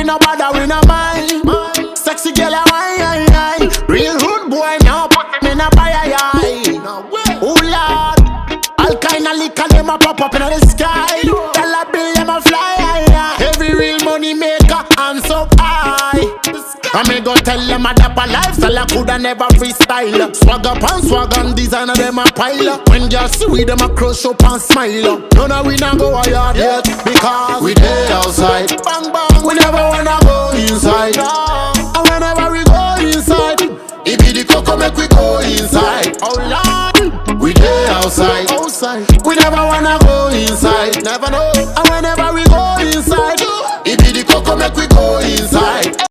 no bother, we no mind. Sexy girl, a wine. Real rude boy, now put me in a fire. Oh Lord, all kind of liquor, them a pop up in the sky. Dollar bill, them a fly. Every real money maker, I'm so high. I me go tell them a dapper lifestyle, I coulda never freestyle. Swag up and swag and designer them a pile. When girls see we them a crush up and smile. None of we not go a yard yet, because we dead outside. Bang bang, we never wanna go inside.